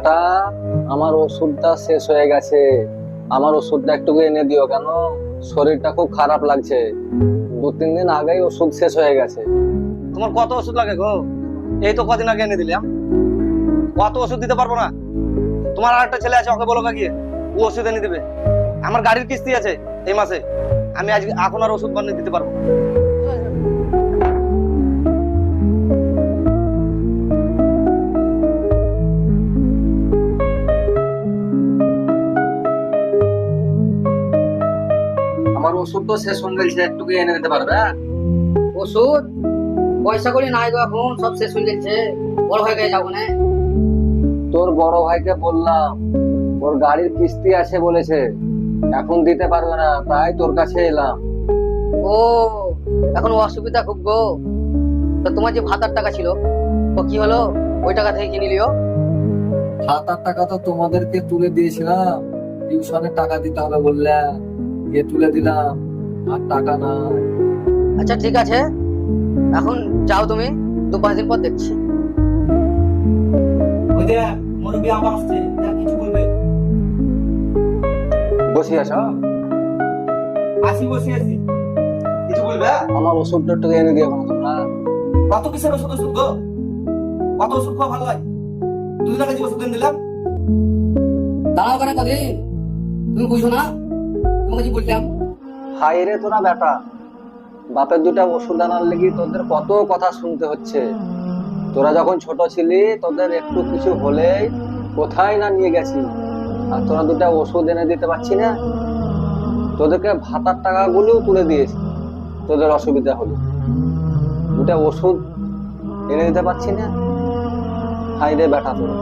বেটা, আমার ওষুধটা শেষ হয়ে গেছে। আমার ওষুধটা একটু এনে দিও, কেন শরীরটা খুব খারাপ লাগছে। 2-3 দিন আগেই ওষুধ শেষ হয়ে গেছে। তোমার কত ওষুধ লাগে গো? এই তো কদিন আগে এনে দিলাম। কত ওষুধ দিতে পারবো না। তোমার আর একটা ছেলে আছে, ওকে বলো গিয়ে ও ওষুধ এনে দিবে। আমার গাড়ির কিস্তি আছে এই মাসে, আমি আজকে এখন আর ওষুধ বানিয়ে দিতে পারবো না। আমার ওষুধ তো শেষ হয়ে গেছে, একটু এনে দিতে পারবে? ওষুধ পয়সা করি নাই গো, এখন সব শেষ হয়ে যাচ্ছে। বড় হয়ে গিয়ে যাবো না। তোর বড় ভাইকে বললাম, ওর গাড়ির কিস্তি আছে বলেছে, এখন দিতে পারবে না, তাই তোর কাছে এলাম। ও, এখন অসুবিধা খুব গো। তো তোমার যে ভাতার টাকা ছিল, ও কি হলো? ওই টাকা থেকে কিনে লিও। 7-8 টাকা তো তোমাদেরকে তুলে দিয়েছিলাম, টিউশনের টাকা দিতে হবে বললে, দিয়ে তুলে দিলাম, আর টাকা নাই। আচ্ছা ঠিক আছে, এখন যাও তুমি, 2-5 দিন পর দেখছি। মুরব্বী আমার আসছে, কিছু বলবে? বসে আছো? বসে আছি, কিছু বলবে? আমার ওষুধটা একটু এনে দিও না তোমরা। কত কিসের ওষুধ ওষুধ গো? কত ওষুধ খাওয়া ভালো লাগে? 2 টাকা দিয়ে ওষুধ এনে দিলাম। দাঁড়াও কেন কদিন, তুমি বুঝো না? তোমাকে কি বললাম? হাই রে তোরা বেটা, বাপের 2টা ওষুধ আনার লেগে তোদের কত কথা শুনতে হচ্ছে। তোরা যখন ছোট ছিলি, তোদের একটু কিছু হলেই কোথায় না নিয়ে গেছি, আর তোরা 2টা ওষুধ এনে দিতে পারছি না। তোদেরকে ভাতার টাকাগুলোও তুলে দিয়েছি, তোদের অসুবিধা হলো, 2টা ওষুধ এনে দিতে পারছি না। হাই রে বেটা তোরা।